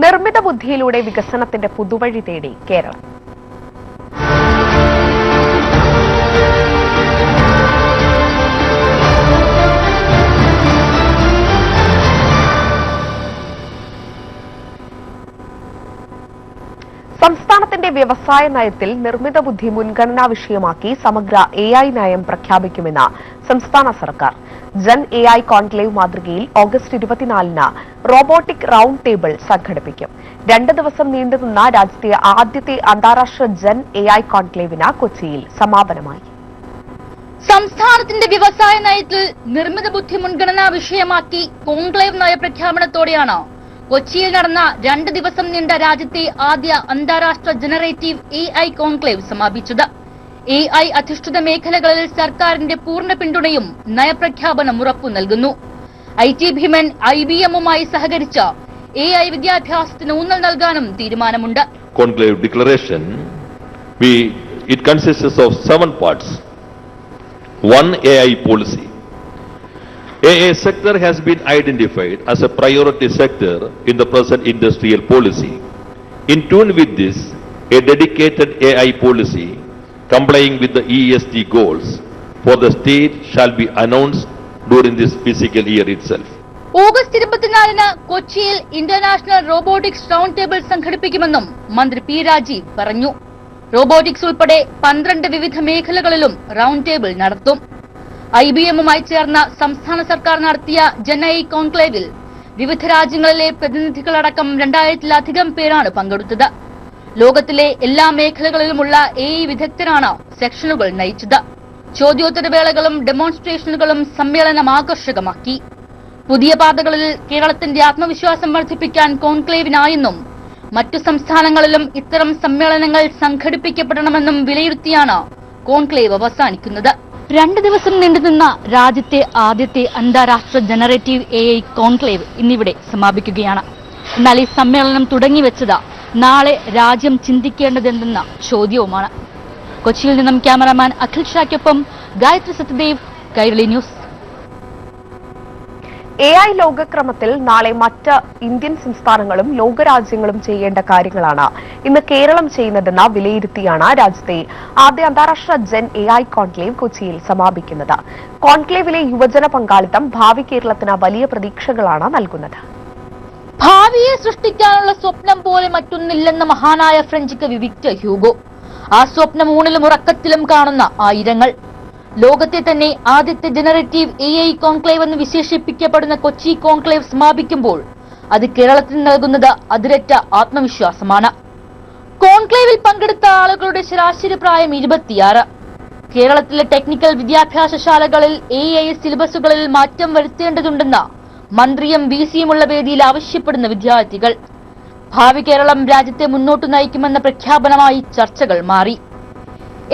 നിർമ്മിത ബുദ്ധിയിലൂടെ വികസനത്തിന്റെ പുതുവഴി തേടി കേരളം. സംസ്ഥാനത്തിന്റെ വ്യവസായ നയത്തിൽ നിർമ്മിത ബുദ്ധി മുൻഗണനാ വിഷയമാക്കി സമഗ്ര AI നയം പ്രഖ്യാപിക്കുമെന്ന് സംസ്ഥാന സർക്കാർ. ജൻ AI കോൺക്ലേവ് മാതൃകയിൽ ഓഗസ്റ്റ് 24-ന് റോബോട്ടിക് റൌണ്ട് ടേബിൾ സംഘടിപ്പിക്കും. 2 ദിവസം നീണ്ടുനിന്ന രാജ്യത്തെ ആദ്യത്തെ അന്താരാഷ്ട്ര ജൻ AI കോൺക്ലേവിന് കൊച്ചിയിൽ സമാപനമായി. സംസ്ഥാനത്തിന്റെ വ്യവസായ നയത്തിൽ നിർമ്മിത ബുദ്ധി മുൻഗണനാ വിഷയമാക്കി കോൺക്ലേവ് നയപ്രഖ്യാപനത്തോടെയാണ് കൊച്ചിയിൽ നടന്ന 2 ദിവസം നീണ്ട രാജ്യത്തെ ആദ്യ അന്താരാഷ്ട്ര ജനറേറ്റീവ് AI കോൺക്ലേവ് സമാപിച്ചത്. AI അധിഷ്ഠിത മേഖലകളിൽ സർക്കാരിന്റെ പൂർണ്ണ പിന്തുണയും നയപ്രഖ്യാപനം ഉറപ്പു നൽകുന്നു. IT ഭീമൻ IBM-ഉമായി സഹകരിച്ച AI വിദ്യാഭ്യാസത്തിന് ഊന്നൽ നൽകാനും തീരുമാനമുണ്ട്. Conclave declaration, it consists of 7 parts. 1. AI policy. AI sector has been identified as a priority sector in the present industrial policy. In tune with this, a dedicated AI policy complying with the ESG goals for the state shall be announced during this fiscal year itself. August 24-ന് കൊച്ചിയിൽ international robotics round table സംഘടിപ്പിക്കുമെന്നും മന്ത്രി P. Rajeev പറഞ്ഞു. Robotics ഉൾപ്പെടെ 12 വിവിധ മേഖലകളിലും round table നടത്തും. IBM-ഉമായി ചേർന്ന സംസ്ഥാന സർക്കാർ നടത്തിയ ജൻ AI കോൺക്ലേവിൽ വിവിധ രാജ്യങ്ങളിലെ പ്രതിനിധികളടക്കം 2000-ലധികം പേരാണ് പങ്കെടുത്തത്. ലോകത്തിലെ എല്ലാ മേഖലകളിലുമുള്ള AI വിദഗ്ധരാണ് സെക്ഷനുകൾ നയിച്ചത്. ചോദ്യോത്തരവേളകളും ഡെമോൺസ്ട്രേഷനുകളും സമ്മേളനം ആകർഷകമാക്കി. പുതിയ പാതകളിൽ കേരളത്തിന്റെ ആത്മവിശ്വാസം വർദ്ധിപ്പിക്കാൻ കോൺക്ലേവിനായെന്നും മറ്റു സംസ്ഥാനങ്ങളിലും ഇത്തരം സമ്മേളനങ്ങൾ സംഘടിപ്പിക്കപ്പെടണമെന്നും വിലയിരുത്തിയാണ് കോൺക്ലേവ് അവസാനിക്കുന്നത്. 2 ദിവസം നീണ്ടുനിന്ന രാജ്യത്തെ ആദ്യത്തെ അന്താരാഷ്ട്ര ജനറേറ്റീവ് AI കോൺക്ലേവ് ഇന്നിവിടെ സമാപിക്കുകയാണ്. എന്നാൽ ഈ സമ്മേളനം തുടങ്ങിവെച്ചത് നാളെ രാജ്യം ചിന്തിക്കേണ്ടതെന്ന ചോദ്യവുമാണ്. കൊച്ചിയിൽ നിന്നും ക്യാമറാമാൻ അഖിൽ ഷായ്ക്കൊപ്പം ഗായത്രി സത്യദേവ്, കൈരളി ന്യൂസ്. AI ലോകക്രമത്തിൽ നാളെ മറ്റ് ഇന്ത്യൻ സംസ്ഥാനങ്ങളും ലോകരാജ്യങ്ങളും ചെയ്യേണ്ട കാര്യങ്ങളാണ് ഇന്ന് കേരളം ചെയ്യുന്നതെന്ന് വിലയിരുത്തിയാണ് രാജ്യത്തെ ആദ്യ അന്താരാഷ്ട്ര ജൻ AI കോൺക്ലേവ് കൊച്ചിയിൽ സമാപിക്കുന്നത്. കോൺക്ലേവിലെ യുവജന പങ്കാളിത്തം ഭാവി കേരളത്തിന് വലിയ പ്രതീക്ഷകളാണ് നൽകുന്നത്. ഭാവിയെ സൃഷ്ടിക്കാനുള്ള സ്വപ്നം പോലെ മറ്റൊന്നില്ലെന്ന മഹാനായ ഫ്രഞ്ച് കവി വിക്ടർ ഹ്യൂഗോ. ആ സ്വപ്നം ഊണിലും ഉറക്കത്തിലും കാണുന്ന ആയിരങ്ങൾ. ലോകത്തെ തന്നെ ആദ്യത്തെ ജനറേറ്റീവ് AI കോൺക്ലേവ് എന്ന് വിശേഷിപ്പിക്കപ്പെടുന്ന കൊച്ചി കോൺക്ലേവ് സമാപിക്കുമ്പോൾ അത് കേരളത്തിന് നൽകുന്നത് അതിരറ്റ ആത്മവിശ്വാസമാണ്. കോൺക്ലേവിൽ പങ്കെടുത്ത ആളുകളുടെ ശരാശരി പ്രായം 26. കേരളത്തിലെ ടെക്നിക്കൽ വിദ്യാഭ്യാസശാലകളിൽ AI സിലബസുകളിൽ മാറ്റം വരുത്തേണ്ടതുണ്ടെന്ന് മന്ത്രിയും VC-യുമുള്ള വേദിയിൽ ആവശ്യപ്പെടുന്ന വിദ്യാർത്ഥികൾ. ഭാവി കേരളം രാജ്യത്തെ മുന്നോട്ട് നയിക്കുമെന്ന പ്രഖ്യാപനമായി ചർച്ചകൾ മാറി.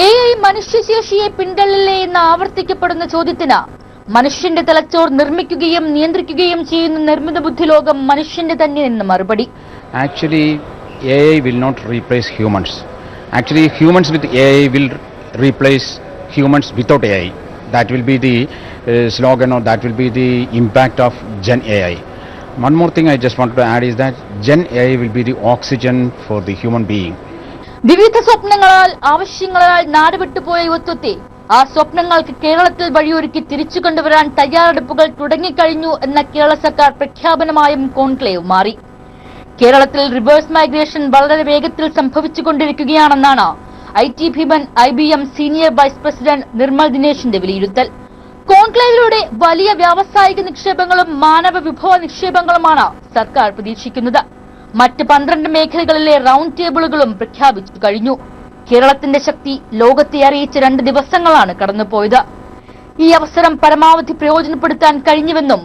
AI മനുഷ്യശേഷിയെ പിന്തള്ളില്ലേ എന്ന് ആവർത്തിക്കപ്പെടുന്ന ചോദ്യത്തിന് മനുഷ്യന്റെ തലച്ചോർ നിർമ്മിക്കുകയും നിയന്ത്രിക്കുകയും ചെയ്യുന്ന നിർമ്മിത ബുദ്ധി ലോകം മനുഷ്യന്റെ തന്നെ എന്ന മറുപടി. Actually, AI will not replace humans. Actually, humans with AI will replace humans without AI. That will be the slogan, or that will be the impact of Gen AI. One more thing I just wanted to add is that Gen AI will be the oxygen for the human being. വിവിധ സ്വപ്നങ്ങളാൽ ആവശ്യങ്ങളാൽ നാടുവിട്ടുപോയ യുവത്വത്തെ ആ സ്വപ്നങ്ങൾക്ക് കേരളത്തിൽ വഴിയൊരുക്കി തിരിച്ചു കൊണ്ടുവരാൻ തയ്യാറെടുപ്പുകൾ തുടങ്ങിക്കഴിഞ്ഞു എന്ന കേരള സർക്കാർ പ്രഖ്യാപനമായും കോൺക്ലേവ് മാറി. കേരളത്തിൽ റിവേഴ്സ് മൈഗ്രേഷൻ വളരെ വേഗത്തിൽ സംഭവിച്ചുകൊണ്ടിരിക്കുകയാണെന്നാണ് IT ഭീമൻ IBM senior vice president Nirmal ദിനേശിന്റെ വിലയിരുത്തൽ. കോൺക്ലേവിലൂടെ വലിയ വ്യാവസായിക നിക്ഷേപങ്ങളും മാനവ വിഭവ നിക്ഷേപങ്ങളുമാണ് സർക്കാർ പ്രതീക്ഷിക്കുന്നത്. മറ്റ് 12 മേഖലകളിലെ റൗണ്ട് ടേബിളുകളും പ്രഖ്യാപിച്ചു കഴിഞ്ഞു. കേരളത്തിന്റെ ശക്തി ലോകത്തെ അറിയിച്ച 2 ദിവസങ്ങളാണ് കടന്നുപോയത്. ഈ അവസരം പരമാവധി പ്രയോജനപ്പെടുത്താൻ കഴിഞ്ഞുവെന്നും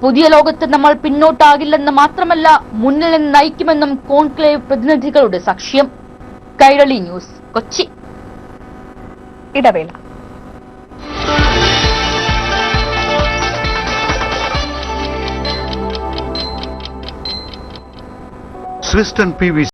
പുതിയ ലോകത്ത് നമ്മൾ പിന്നോട്ടാകില്ലെന്ന് മാത്രമല്ല മുന്നിൽ നിന്ന് നയിക്കുമെന്നും കോൺക്ലേവ് പ്രതിനിധികളുടെ സാക്ഷ്യം. കൈരളി ന്യൂസ്, കൊച്ചി. ഇടവേള. Swiss and PVC